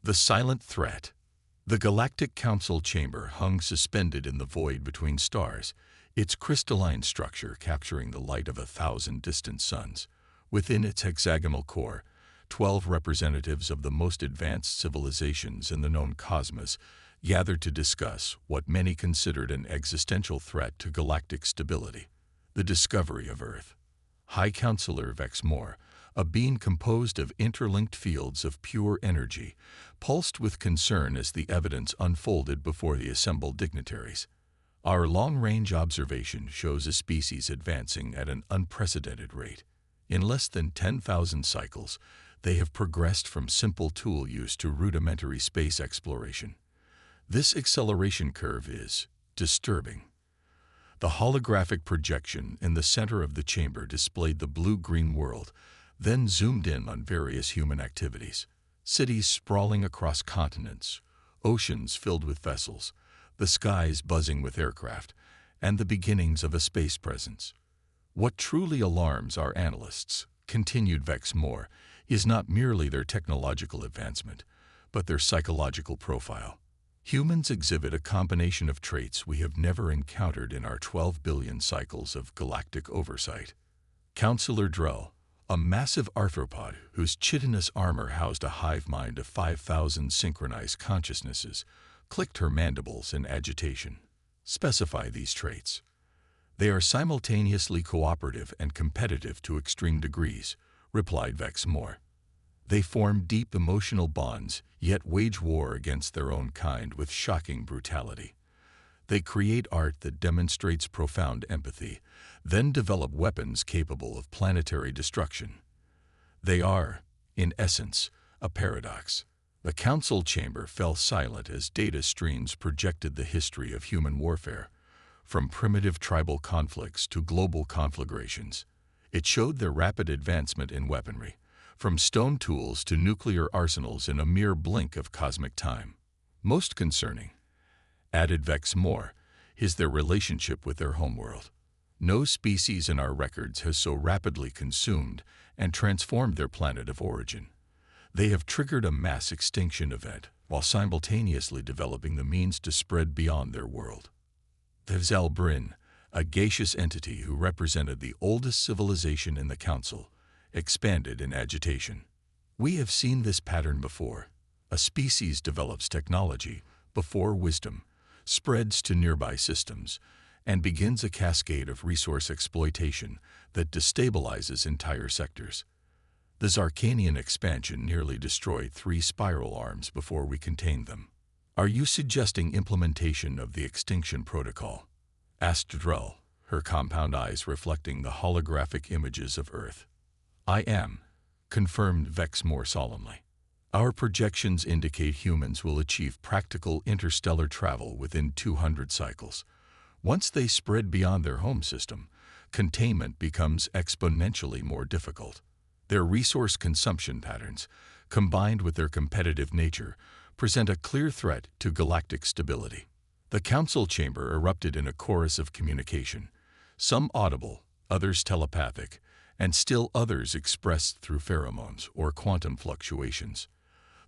The silent threat. The Galactic Council chamber hung suspended in the void between stars, its crystalline structure capturing the light of 1,000 distant suns. Within its hexagonal core, 12 representatives of the most advanced civilizations in the known cosmos gathered to discuss what many considered an existential threat to galactic stability: the discovery of Earth. High Counselor Vex Moore, a being composed of interlinked fields of pure energy, pulsed with concern as the evidence unfolded before the assembled dignitaries. Our long-range observation shows a species advancing at an unprecedented rate. In less than 10,000 cycles, they have progressed from simple tool use to rudimentary space exploration. This acceleration curve is disturbing. The holographic projection in the center of the chamber displayed the blue-green world, then zoomed in on various human activities. Cities sprawling across continents, oceans filled with vessels, the skies buzzing with aircraft, and the beginnings of a space presence. What truly alarms our analysts, continued Vex Moore, is not merely their technological advancement, but their psychological profile. Humans exhibit a combination of traits we have never encountered in our 12 billion cycles of galactic oversight. Counselor Drell, a massive arthropod whose chitinous armor housed a hive mind of 5,000 synchronized consciousnesses, clicked her mandibles in agitation. Specify these traits. They are simultaneously cooperative and competitive to extreme degrees, replied Vex Moore. They form deep emotional bonds, yet wage war against their own kind with shocking brutality. They create art that demonstrates profound empathy, then develop weapons capable of planetary destruction. They are, in essence, a paradox. The council chamber fell silent as data streams projected the history of human warfare, from primitive tribal conflicts to global conflagrations. It showed their rapid advancement in weaponry, from stone tools to nuclear arsenals in a mere blink of cosmic time. Most concerning, added Vex Moore, is their relationship with their homeworld. No species in our records has so rapidly consumed and transformed their planet of origin. They have triggered a mass extinction event while simultaneously developing the means to spread beyond their world. Vevzel Bryn, a gaseous entity who represented the oldest civilization in the Council, expanded in agitation. We have seen this pattern before. A species develops technology before wisdom, spreads to nearby systems, and begins a cascade of resource exploitation that destabilizes entire sectors. The Zarkanian expansion nearly destroyed 3 spiral arms before we contained them. Are you suggesting implementation of the extinction protocol? Asked Drell, her compound eyes reflecting the holographic images of Earth. I am, confirmed Vex Moore solemnly. Our projections indicate humans will achieve practical interstellar travel within 200 cycles. Once they spread beyond their home system, containment becomes exponentially more difficult. Their resource consumption patterns, combined with their competitive nature, present a clear threat to galactic stability. The council chamber erupted in a chorus of communication, some audible, others telepathic, and still others expressed through pheromones or quantum fluctuations.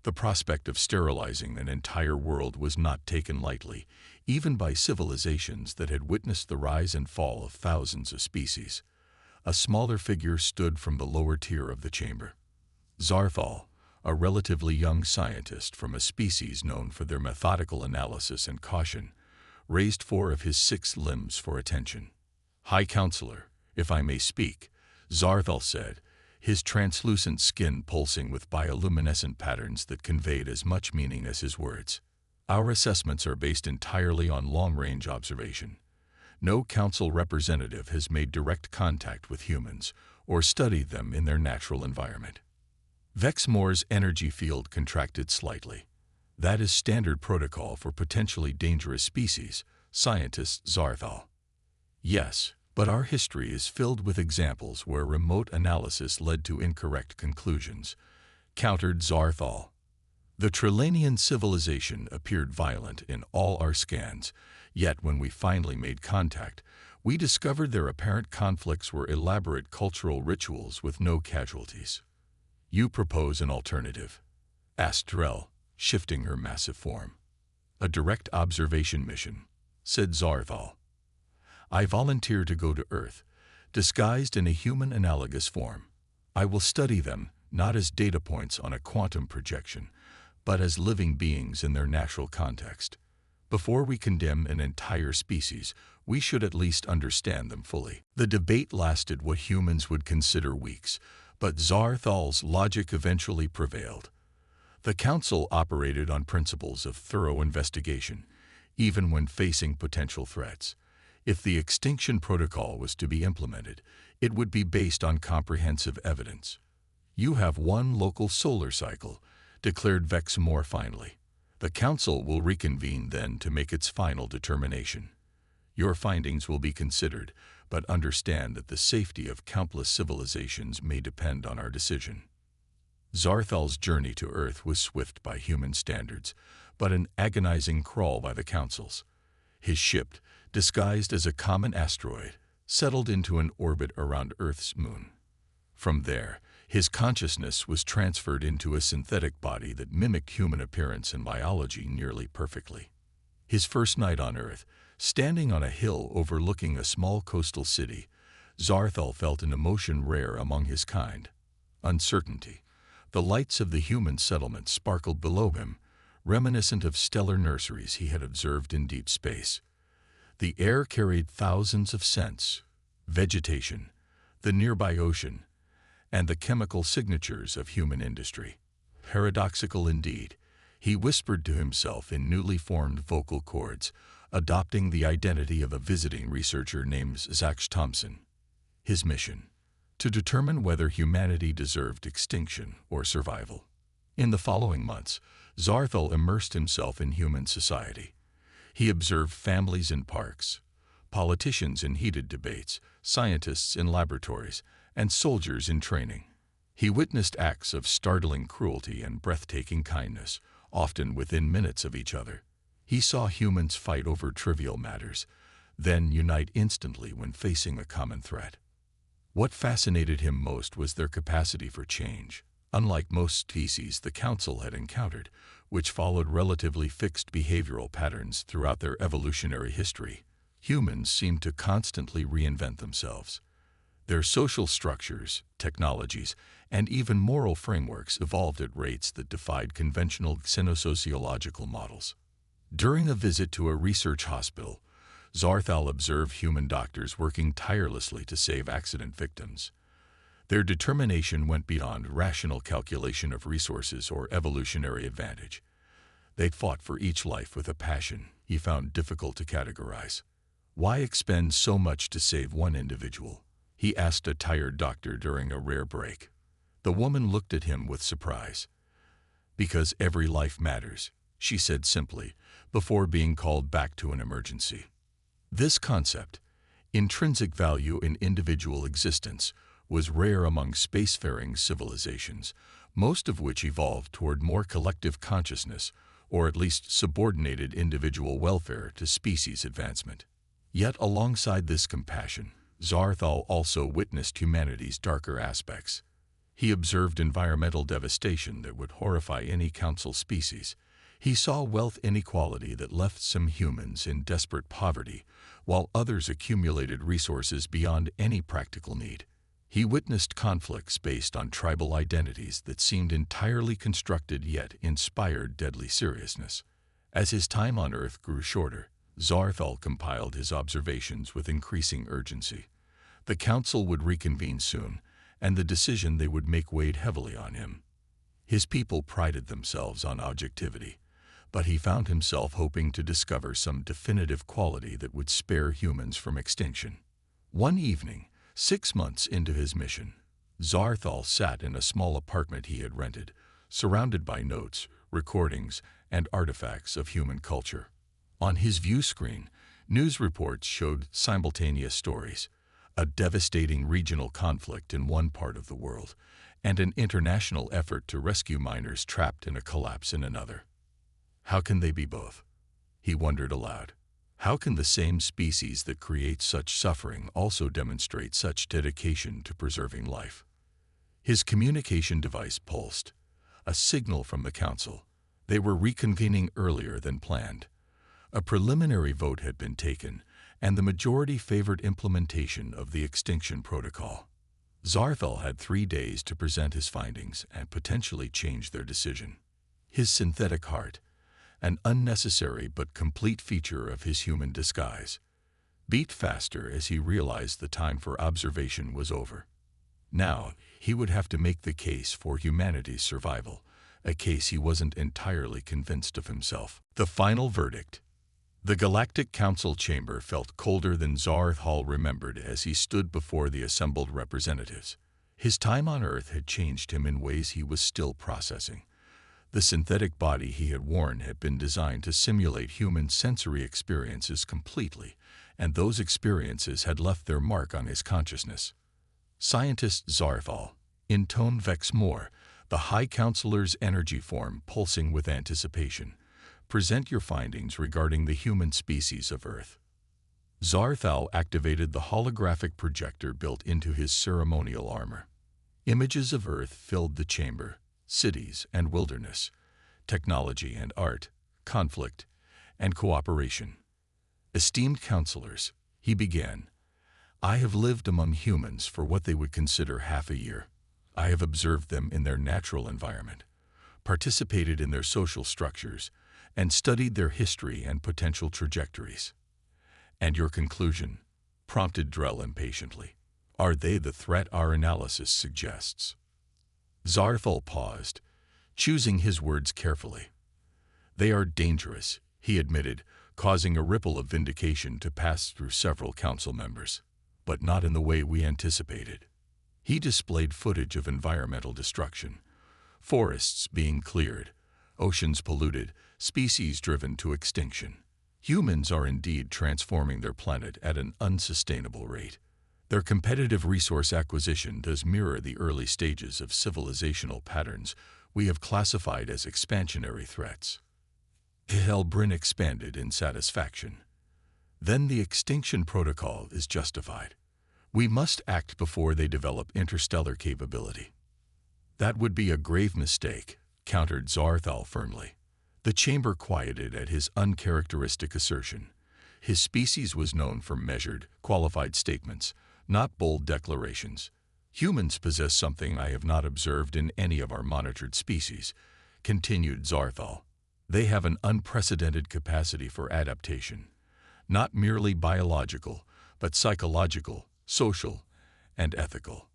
The prospect of sterilizing an entire world was not taken lightly, even by civilizations that had witnessed the rise and fall of thousands of species. A smaller figure stood from the lower tier of the chamber. Zarthal, a relatively young scientist from a species known for their methodical analysis and caution, raised 4 of his 6 limbs for attention. High Counselor, if I may speak, Zarthal said, his translucent skin pulsing with bioluminescent patterns that conveyed as much meaning as his words. Our assessments are based entirely on long-range observation. No council representative has made direct contact with humans or studied them in their natural environment. Vex Moore's energy field contracted slightly. That is standard protocol for potentially dangerous species, scientist Zarthal. Yes, but our history is filled with examples where remote analysis led to incorrect conclusions, countered Zarthal. The Trillanian civilization appeared violent in all our scans, yet when we finally made contact, we discovered their apparent conflicts were elaborate cultural rituals with no casualties. You propose an alternative? Asked Drell, shifting her massive form. "A direct observation mission," said Zarthal. "I volunteer to go to Earth, disguised in a human analogous form. I will study them not as data points on a quantum projection, but as living beings in their natural context. Before we condemn an entire species, we should at least understand them fully." The debate lasted what humans would consider weeks, but Zarthal's logic eventually prevailed. The Council operated on principles of thorough investigation, even when facing potential threats. If the extinction protocol was to be implemented, it would be based on comprehensive evidence. "You have one local solar cycle," declared Vex more finally. "The Council will reconvene then to make its final determination. Your findings will be considered, but understand that the safety of countless civilizations may depend on our decision." Zarthal's journey to Earth was swift by human standards, but an agonizing crawl by the Council's. His ship, disguised as a common asteroid, settled into an orbit around Earth's moon. From there, his consciousness was transferred into a synthetic body that mimicked human appearance and biology nearly perfectly. His first night on Earth, standing on a hill overlooking a small coastal city, Zarthal felt an emotion rare among his kind: uncertainty. The lights of the human settlement sparkled below him, reminiscent of stellar nurseries he had observed in deep space. The air carried thousands of scents: vegetation, the nearby ocean, and the chemical signatures of human industry. Paradoxical indeed, he whispered to himself in newly formed vocal cords, adopting the identity of a visiting researcher named Zach Thompson. His mission: to determine whether humanity deserved extinction or survival. In the following months, Zarthal immersed himself in human society. He observed families in parks, politicians in heated debates, scientists in laboratories, and soldiers in training. He witnessed acts of startling cruelty and breathtaking kindness, often within minutes of each other. He saw humans fight over trivial matters, then unite instantly when facing a common threat. What fascinated him most was their capacity for change. Unlike most species the Council had encountered, which followed relatively fixed behavioral patterns throughout their evolutionary history, humans seemed to constantly reinvent themselves. Their social structures, technologies, and even moral frameworks evolved at rates that defied conventional xenosociological models. During a visit to a research hospital, Zarthal observed human doctors working tirelessly to save accident victims. Their determination went beyond rational calculation of resources or evolutionary advantage. They fought for each life with a passion he found difficult to categorize. "Why expend so much to save one individual?" he asked a tired doctor during a rare break. The woman looked at him with surprise. "Because every life matters," she said simply, before being called back to an emergency. This concept, intrinsic value in individual existence, was rare among spacefaring civilizations, most of which evolved toward more collective consciousness, or at least subordinated individual welfare to species advancement. Yet alongside this compassion, Zarthal also witnessed humanity's darker aspects. He observed environmental devastation that would horrify any Council species. He saw wealth inequality that left some humans in desperate poverty, while others accumulated resources beyond any practical need. He witnessed conflicts based on tribal identities that seemed entirely constructed yet inspired deadly seriousness. As his time on Earth grew shorter, Zarthal compiled his observations with increasing urgency. The Council would reconvene soon, and the decision they would make weighed heavily on him. His people prided themselves on objectivity, but he found himself hoping to discover some definitive quality that would spare humans from extinction. One evening, 6 months into his mission, Zarthal sat in a small apartment he had rented, surrounded by notes, recordings, and artifacts of human culture. On his view screen, news reports showed simultaneous stories: a devastating regional conflict in one part of the world, and an international effort to rescue miners trapped in a collapse in another. How can they be both? He wondered aloud. How can the same species that creates such suffering also demonstrate such dedication to preserving life? His communication device pulsed, a signal from the Council. They were reconvening earlier than planned. A preliminary vote had been taken, and the majority favored implementation of the extinction protocol. Zarthal had 3 days to present his findings and potentially change their decision. His synthetic heart, an unnecessary but complete feature of his human disguise, beat faster as he realized the time for observation was over. Now, he would have to make the case for humanity's survival, a case he wasn't entirely convinced of himself. The final verdict. The Galactic Council chamber felt colder than Zarthal remembered as he stood before the assembled representatives. His time on Earth had changed him in ways he was still processing. The synthetic body he had worn had been designed to simulate human sensory experiences completely, and those experiences had left their mark on his consciousness. Scientist Zarthal, intoned Vex More, the High Counselor's energy form pulsing with anticipation. Present your findings regarding the human species of Earth. Zarthal activated the holographic projector built into his ceremonial armor. Images of Earth filled the chamber, cities and wilderness, technology and art, conflict and cooperation. Esteemed counselors, he began, I have lived among humans for what they would consider half a year. I have observed them in their natural environment, participated in their social structures, and studied their history and potential trajectories. And your conclusion? Prompted Drell impatiently. Are they the threat our analysis suggests? Zarthal paused, choosing his words carefully. They are dangerous, he admitted, causing a ripple of vindication to pass through several council members, but not in the way we anticipated. He displayed footage of environmental destruction, forests being cleared, oceans polluted, species driven to extinction. Humans are indeed transforming their planet at an unsustainable rate. Their competitive resource acquisition does mirror the early stages of civilizational patterns we have classified as expansionary threats. Helbrin expanded in satisfaction. Then the extinction protocol is justified. We must act before they develop interstellar capability. That would be a grave mistake, countered Zarthal firmly. The chamber quieted at his uncharacteristic assertion. His species was known for measured, qualified statements, not bold declarations. Humans possess something I have not observed in any of our monitored species, continued Zarthal. They have an unprecedented capacity for adaptation, not merely biological, but psychological, social, and ethical.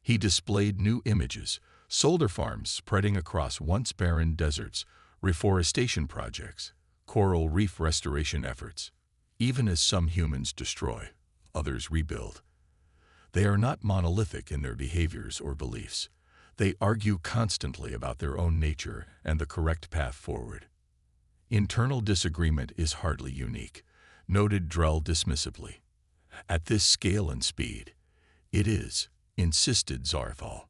He displayed new images, solar farms spreading across once barren deserts, reforestation projects, coral reef restoration efforts. Even as some humans destroy, others rebuild. They are not monolithic in their behaviors or beliefs. They argue constantly about their own nature and the correct path forward. Internal disagreement is hardly unique, noted Drell dismissively. At this scale and speed, it is, insisted Zarthal.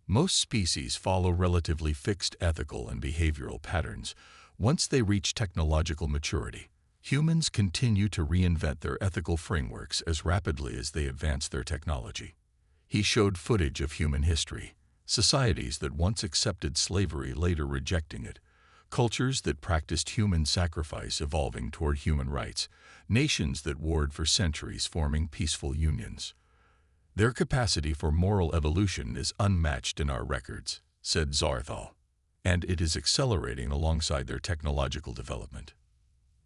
Most species follow relatively fixed ethical and behavioral patterns. Once they reach technological maturity, humans continue to reinvent their ethical frameworks as rapidly as they advance their technology. He showed footage of human history, societies that once accepted slavery later rejecting it, cultures that practiced human sacrifice evolving toward human rights, nations that warred for centuries forming peaceful unions. Their capacity for moral evolution is unmatched in our records, said Zarthal, and it is accelerating alongside their technological development.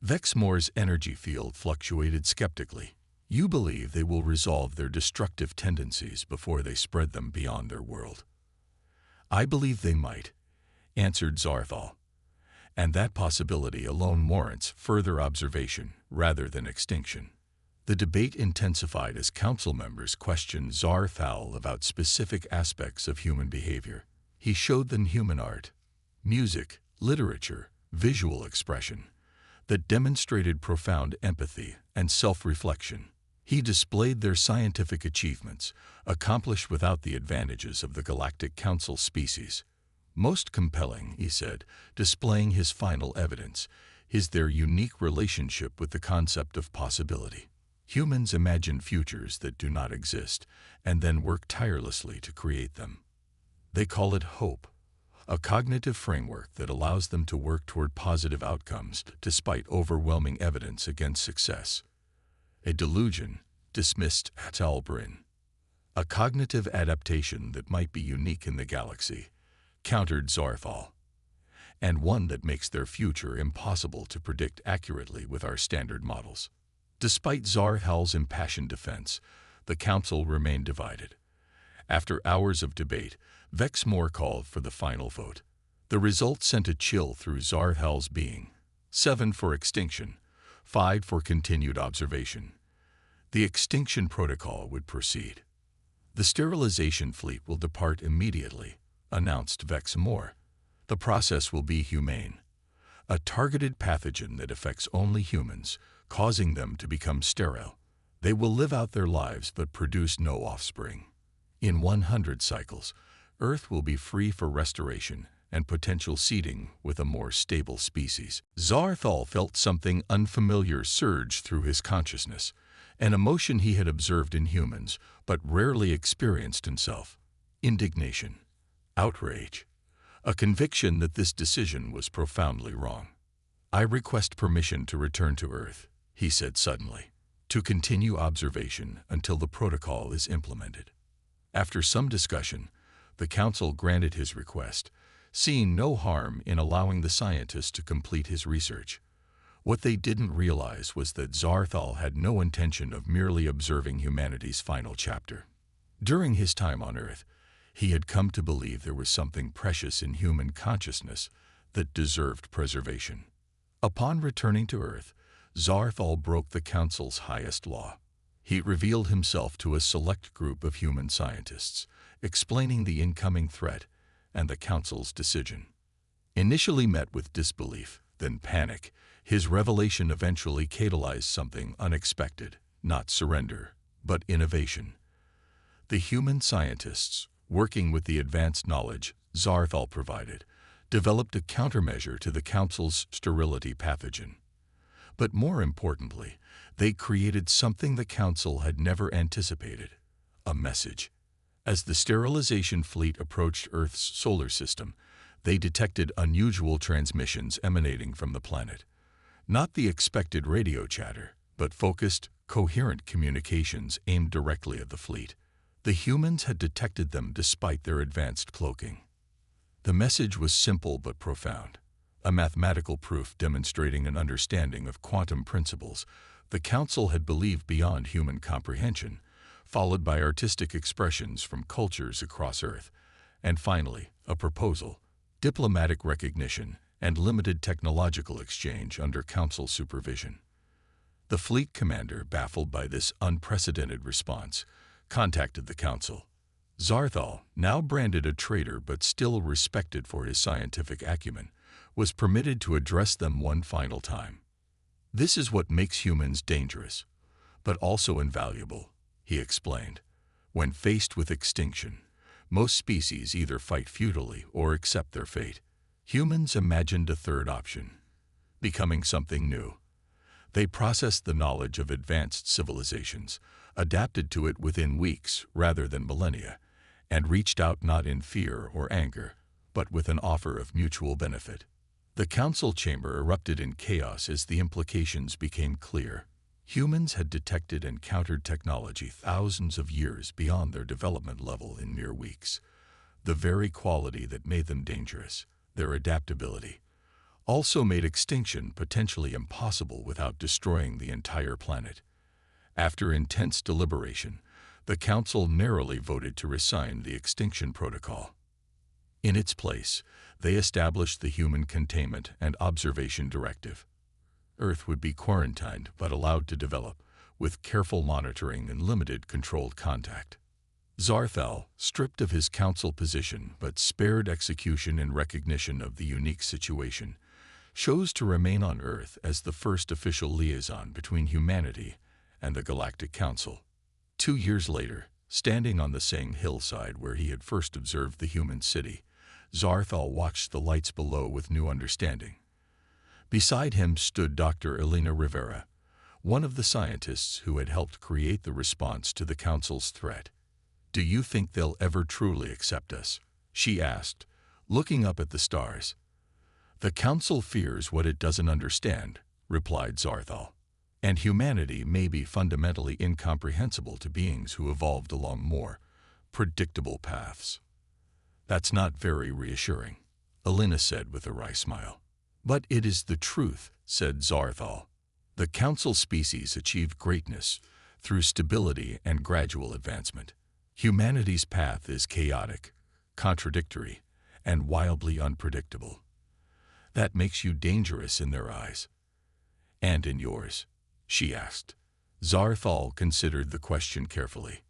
Vex More's energy field fluctuated skeptically. You believe they will resolve their destructive tendencies before they spread them beyond their world. I believe they might, answered Zarthal, and that possibility alone warrants further observation rather than extinction. The debate intensified as council members questioned Zarthal about specific aspects of human behavior. He showed them human art, music, literature, visual expression that demonstrated profound empathy and self-reflection. He displayed their scientific achievements, accomplished without the advantages of the Galactic Council species. Most compelling, he said, displaying his final evidence, is their unique relationship with the concept of possibility. Humans imagine futures that do not exist, and then work tirelessly to create them. They call it hope. a cognitive framework that allows them to work toward positive outcomes despite overwhelming evidence against success. A delusion, dismissed Talbrin. A cognitive adaptation that might be unique in the galaxy, countered Zarthal, and one that makes their future impossible to predict accurately with our standard models. Despite Zarthal's impassioned defense, the Council remained divided. After hours of debate, Vexmore called for the final vote. The result sent a chill through Zarthal's being. 7 for extinction, 5 for continued observation. The extinction protocol would proceed. The sterilization fleet will depart immediately, announced Vexmore. The process will be humane. A targeted pathogen that affects only humans, causing them to become sterile. They will live out their lives but produce no offspring. In 100 cycles, Earth will be free for restoration and potential seeding with a more stable species. Zarthal felt something unfamiliar surge through his consciousness, an emotion he had observed in humans but rarely experienced himself. Indignation, outrage, a conviction that this decision was profoundly wrong. "I request permission to return to Earth," he said suddenly, "to continue observation until the protocol is implemented." After some discussion, the Council granted his request, seeing no harm in allowing the scientist to complete his research. What they didn't realize was that Zarthal had no intention of merely observing humanity's final chapter. During his time on Earth, he had come to believe there was something precious in human consciousness that deserved preservation. Upon returning to Earth, Zarthal broke the Council's highest law. He revealed himself to a select group of human scientists, explaining the incoming threat and the Council's decision. Initially met with disbelief, then panic, his revelation eventually catalyzed something unexpected, not surrender, but innovation. The human scientists, working with the advanced knowledge Zarthal provided, developed a countermeasure to the Council's sterility pathogen. But more importantly, they created something the Council had never anticipated: a message. As the sterilization fleet approached Earth's solar system, they detected unusual transmissions emanating from the planet. Not the expected radio chatter, but focused, coherent communications aimed directly at the fleet. The humans had detected them despite their advanced cloaking. The message was simple but profound. A mathematical proof demonstrating an understanding of quantum principles the Council had believed beyond human comprehension, followed by artistic expressions from cultures across Earth, and finally, a proposal, diplomatic recognition, and limited technological exchange under Council supervision. The fleet commander, baffled by this unprecedented response, contacted the Council. Zarthal, now branded a traitor but still respected for his scientific acumen, was permitted to address them one final time. "This is what makes humans dangerous, but also invaluable," he explained. "When faced with extinction, most species either fight futilely or accept their fate. Humans imagined a third option: becoming something new. They processed the knowledge of advanced civilizations, adapted to it within weeks rather than millennia, and reached out not in fear or anger, but with an offer of mutual benefit." The Council chamber erupted in chaos as the implications became clear. Humans had detected and countered technology thousands of years beyond their development level in mere weeks. The very quality that made them dangerous, their adaptability, also made extinction potentially impossible without destroying the entire planet. After intense deliberation, the Council narrowly voted to rescind the extinction protocol. In its place, they established the Human Containment and Observation Directive. Earth would be quarantined but allowed to develop, with careful monitoring and limited controlled contact. Zarthal, stripped of his Council position but spared execution in recognition of the unique situation, chose to remain on Earth as the first official liaison between humanity and the Galactic Council. 2 years later, standing on the same hillside where he had first observed the human city, Zarthal watched the lights below with new understanding. Beside him stood Dr. Elena Rivera, one of the scientists who had helped create the response to the Council's threat. "Do you think they'll ever truly accept us?" she asked, looking up at the stars. "The Council fears what it doesn't understand," replied Zarthal. "And humanity may be fundamentally incomprehensible to beings who evolved along more predictable paths." "That's not very reassuring," Alina said with a wry smile. "But it is the truth," said Zarthal. "The Council species achieved greatness through stability and gradual advancement. Humanity's path is chaotic, contradictory, and wildly unpredictable. That makes you dangerous in their eyes." "And in yours?" she asked. Zarthal considered the question carefully.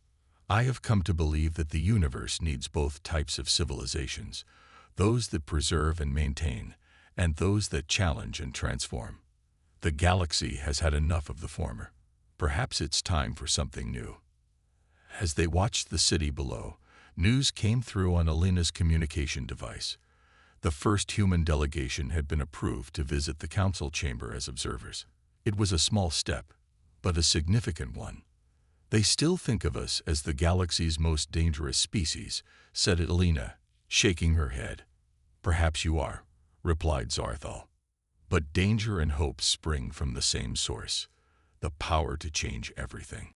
"I have come to believe that the universe needs both types of civilizations, those that preserve and maintain, and those that challenge and transform. The galaxy has had enough of the former. Perhaps it's time for something new." As they watched the city below, news came through on Alina's communication device. The first human delegation had been approved to visit the council chamber as observers. "It was a small step, but a significant one. They still think of us as the galaxy's most dangerous species," said Alina, shaking her head. "Perhaps you are," replied Zarthal. "But danger and hope spring from the same source, the power to change everything."